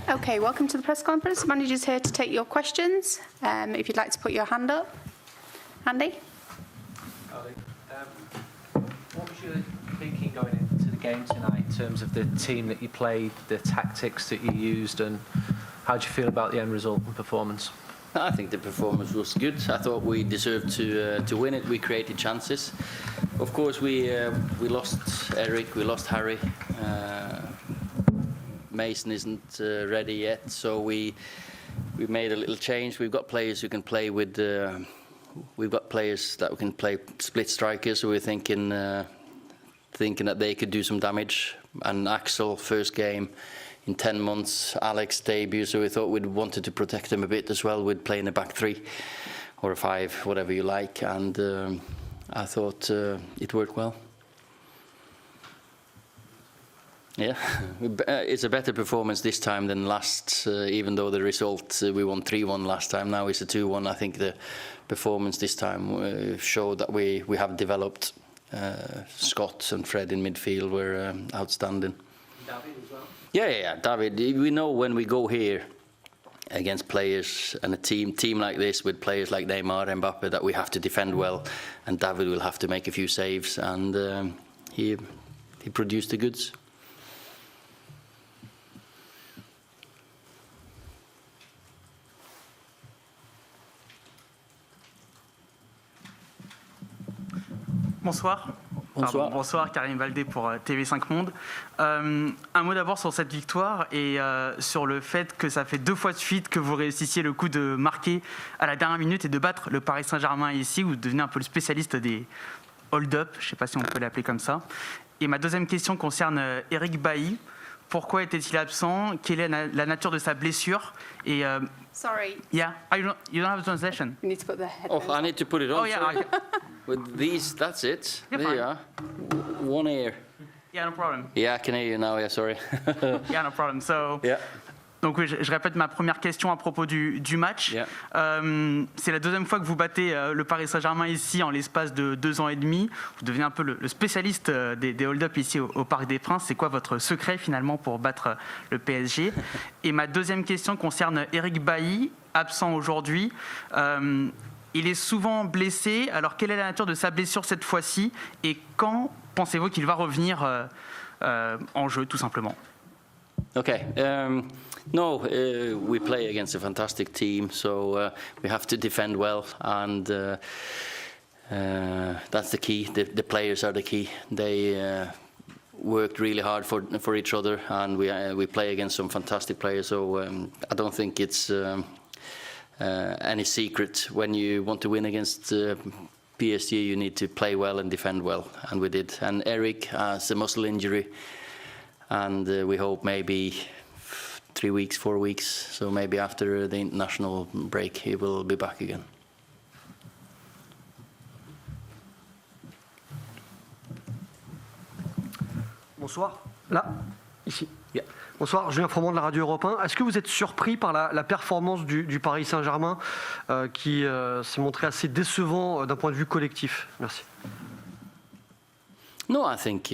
Okay, welcome to the press conference. The manager's here to take your questions. If you'd like to put your hand up. Andy? What was your thinking going into the game tonight in terms of the team that you played, the tactics that you used, and how do you feel about the end result and performance? I think the performance was good. I thought we deserved to win it. We created chances. Of course, we lost Eric, we lost Harry. Mason isn't ready yet, so we made a little change. We've got players who can play with. We've got players that can play split strikers, so we're thinking that they could do some damage. And Axel, first game in 10 months, Alex debut, so we thought we'd wanted to protect him a bit as well with playing a back three or a five, whatever you like, and I thought it worked well. Yeah, it's a better performance this time than last, even though the result, we won 3-1 last time, now it's a 2-1. I think the performance this time showed that we have developed. Scott and Fred in midfield were outstanding. David as well? Yeah, David. We know when we go here against players and a team like this with players like Neymar and Mbappe that we have to defend well, and David will have to make a few saves, and he produced the goods. Bonsoir. Bonsoir. Bonsoir, Karim Baldé pour TV5 Monde. Un mot d'abord sur cette victoire et sur le fait que ça fait 2 fois de suite que vous réussissiez le coup de marquer à la dernière minute et de battre le Paris Saint-Germain ici. Vous devenez un peu le spécialiste des hold-up, je ne sais pas si on peut l'appeler comme ça. Et ma deuxième question concerne Eric Bailly. Pourquoi était-il absent? Quelle est la nature de sa blessure? Et Sorry. Yeah, you don't have a translation. You need to put the headphones Oh, I need to put it on. Oh yeah, With these, that's it. You're There fine. you are. One ear. yeah, no problem. Yeah, I can hear you now. Yeah, sorry. Yeah, no problem. So. Yeah. Donc oui, je répète ma première question à propos du match. Yeah. C'est la deuxième fois que vous battez le Paris Saint-Germain ici en l'espace de 2 ans et demi. Vous devenez un peu le spécialiste des hold-up ici au Parc des Princes. C'est quoi votre secret finalement pour battre le PSG? Et ma deuxième question concerne Eric Bailly, absent aujourd'hui. Il est souvent blessé. Alors quelle est la nature de sa blessure cette fois-ci? Et quand pensez-vous qu'il va revenir en jeu tout simplement? Okay. No, we play against a fantastic team, so we have to defend well, and that's the key. The players are the key. They worked really hard for each other, and we play against some fantastic players. So I don't think it's any secret. When you want to win against PSG, you need to play well and defend well, and we did. And Eric has a muscle injury, and we hope maybe 3 weeks, 4 weeks, so maybe after the international break he will be back again. Bonsoir. Là, ici. Yeah. Bonsoir, Julien Froment de la Radio Europe 1. Est-ce que vous êtes surpris par la performance du Paris Saint-Germain qui s'est montré assez décevant d'un point de vue collectif? Merci. No, I think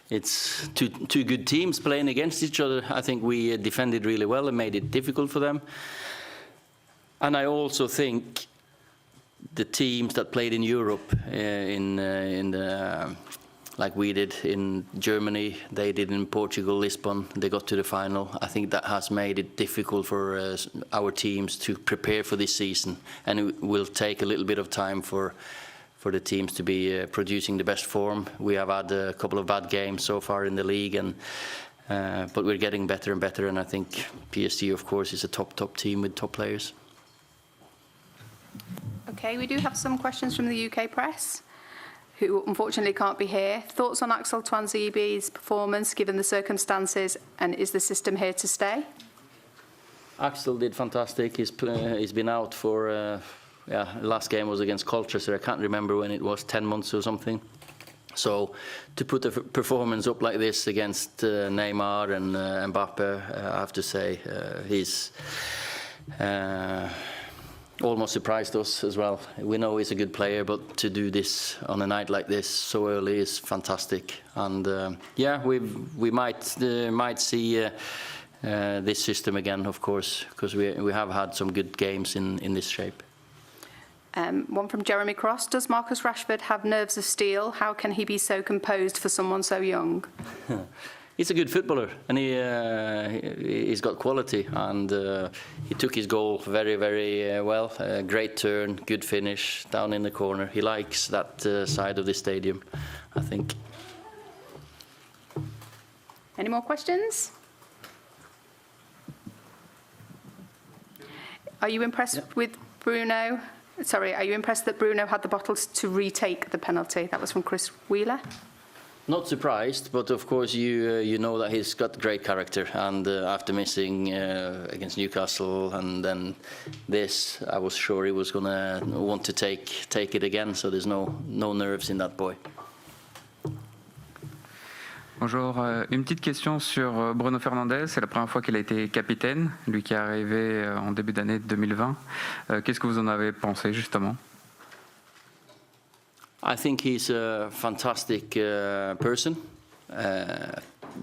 it's two good teams playing against each other. I think we defended really well and made it difficult for them. And I also think the teams that played in Europe, like we did in Germany, they did in Portugal, Lisbon, they got to the final. I think that has made it difficult for our teams to prepare for this season. And it will take a little bit of time for the teams to be producing the best form. We have had a couple of bad games so far in the league, and but we're getting better and better, and I think PSG, of course, is a top team with top players. Okay, we do have some questions from the UK press, who unfortunately can't be here. Thoughts on Axel Tuanzebe's performance given the circumstances, and is the system here to stay? Axel did fantastic. He's been out for last game was against Colchester. I can't remember when it was, 10 months or something. So to put a performance up like this against Neymar and Mbappe, I have to say he's almost surprised us as well. We know he's a good player, but to do this on a night like this so early is fantastic. And we might see this system again, of course, because we have had some good games in this shape. One from Jeremy Cross. Does Marcus Rashford have nerves of steel? How can he be so composed for someone so young? He's a good footballer, and he's got quality, and he took his goal very, very well. Great turn, good finish, down in the corner. He likes that side of the stadium, I think. Any more questions? Are you impressed with Bruno? Sorry, are you impressed that Bruno had the bottles to retake the penalty? That was from Chris Wheeler. Not surprised, but of course you know that he's got great character, and after missing against Newcastle and then this, I was sure he was gonna want to take it again. So there's no nerves in that boy. Bonjour, une petite question sur Bruno Fernandes. C'est la première fois qu'il a été capitaine, lui qui est arrivé en début d'année 2020. Qu'est-ce que vous en avez pensé justement? I think he's a fantastic person,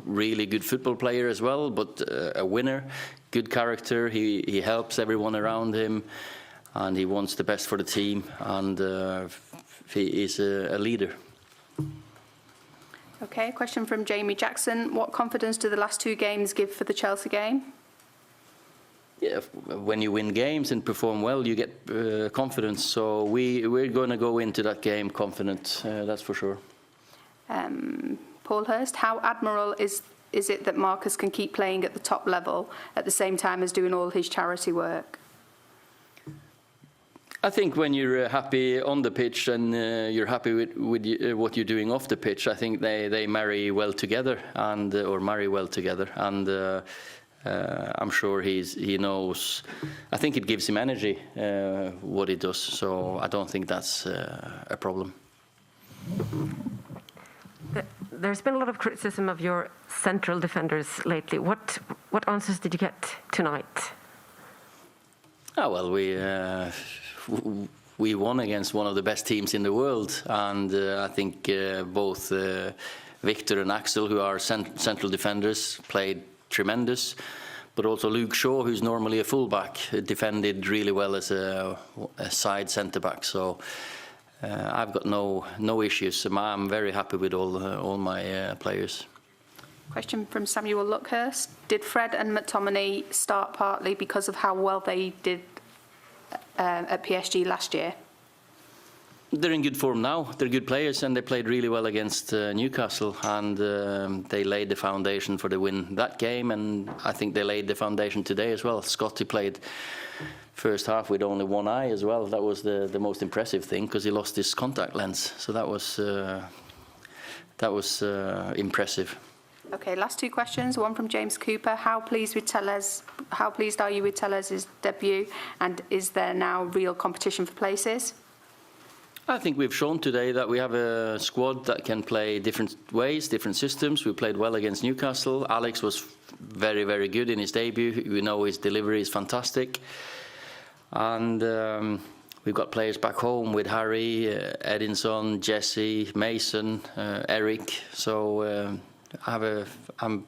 really good football player as well, but a winner, good character. He helps everyone around him, and he wants the best for the team, and he is a leader. Okay, question from Jamie Jackson. What confidence do the last two games give for the Chelsea game? Yeah, when you win games and perform well, you get confidence. So we're going to go into that game confident, that's for sure. Paul Hurst, how admirable is it that Marcus can keep playing at the top level at the same time as doing all his charity work? I think when you're happy on the pitch and you're happy with what you're doing off the pitch, I think they marry well together, and or marry well together, and I'm sure he knows. I think it gives him energy what he does, so I don't think that's a problem. There's been a lot of criticism of your central defenders lately. What answers did you get tonight? Oh, well, we won against one of the best teams in the world, and I think both Victor and Axel, who are central defenders, played tremendous. But also Luke Shaw, who's normally a fullback, defended really well as a side centre-back. So I've got no issues. I'm very happy with all my players. Question from Samuel Luckhurst. Did Fred and McTominay start partly because of how well they did at PSG last year? They're in good form now. They're good players, and they played really well against Newcastle, and they laid the foundation for the win that game, and I think they laid the foundation today as well. Scotty played first half with only one eye as well. That was the most impressive thing, because he lost his contact lens, so that was impressive. Okay, last two questions. One from James Cooper. How pleased are you with Tellez's debut, and is there now real competition for places? I think we've shown today that we have a squad that can play different ways, different systems. We played well against Newcastle. Alex was very, very good in his debut. We know his delivery is fantastic. And we've got players back home with Harry, Edinson, Jesse, Mason, Eric. So I'm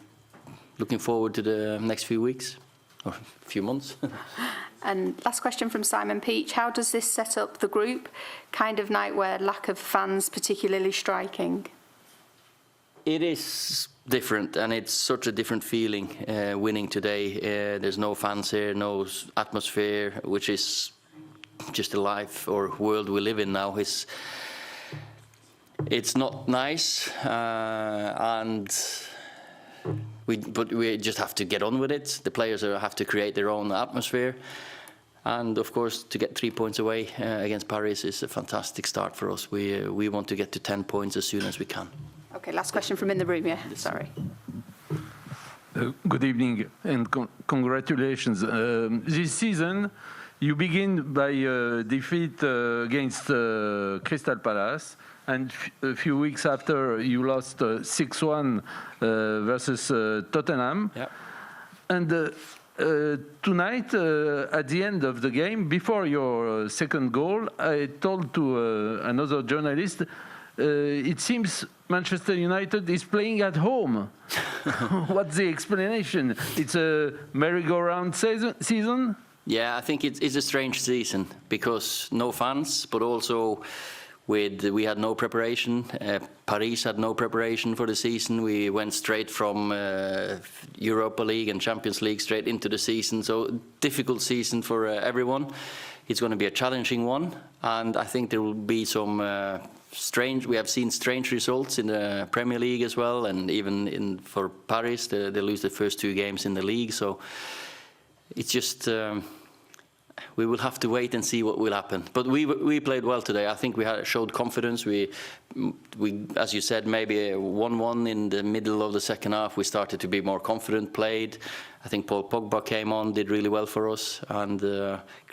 looking forward to the next few weeks, or few months. And last question from Simon Peach. How does this set up the group? Kind of night where lack of fans particularly striking? It is different, and it's such a different feeling winning today. There's no fans here, no atmosphere, which is just the life or world we live in now. It's not nice, but we just have to get on with it. The players have to create their own atmosphere. And of course, to get 3 points away against Paris is a fantastic start for us. We want to get to 10 points as soon as we can. Okay, last question from in the room, yeah, sorry. Good evening and congratulations. This season, you begin by a defeat against Crystal Palace, and a few weeks after you lost 6-1 versus Tottenham. Yeah. And tonight, at the end of the game, before your second goal, I told to another journalist, it seems Manchester United is playing at home. What's the explanation? It's a merry-go-round season? Yeah, I think it's a strange season because no fans, but also we had no preparation. Paris had no preparation for the season. We went straight from Europa League and Champions League straight into the season. So difficult season for everyone. It's going to be a challenging one, and I think there will be some we have seen strange results in the Premier League as well, and even for Paris, they lose the first 2 games in the league. So it's just we will have to wait and see what will happen. But we played well today. I think we showed confidence. We, as you said, maybe 1-1 in the middle of the second half. We started to be more confident, played. I think Paul Pogba came on, did really well for us, and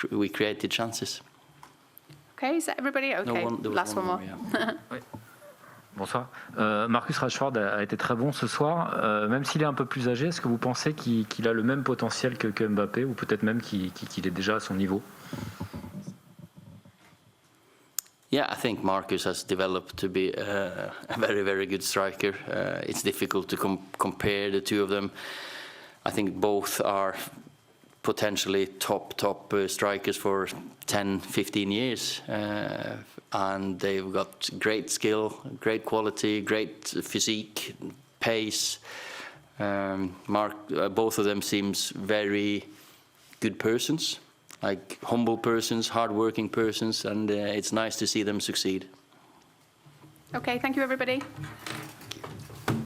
we created chances. Okay, is that everybody? Okay, last one more. Yeah. Bonsoir. Marcus Rashford a été très bon ce soir. Même s'il est un peu plus âgé, est-ce que vous pensez qu'il a le même potentiel que Mbappé, ou peut-être même qu'il est déjà à son niveau? Yeah, I think Marcus has developed to be a very, very good striker. It's difficult to compare the two of them. I think both are potentially top strikers for 10, 15 years. And they've got great skill, great quality, great physique, pace. Both of them seems very good persons, like humble persons, hard-working persons, and it's nice to see them succeed. Okay, thank you, everybody.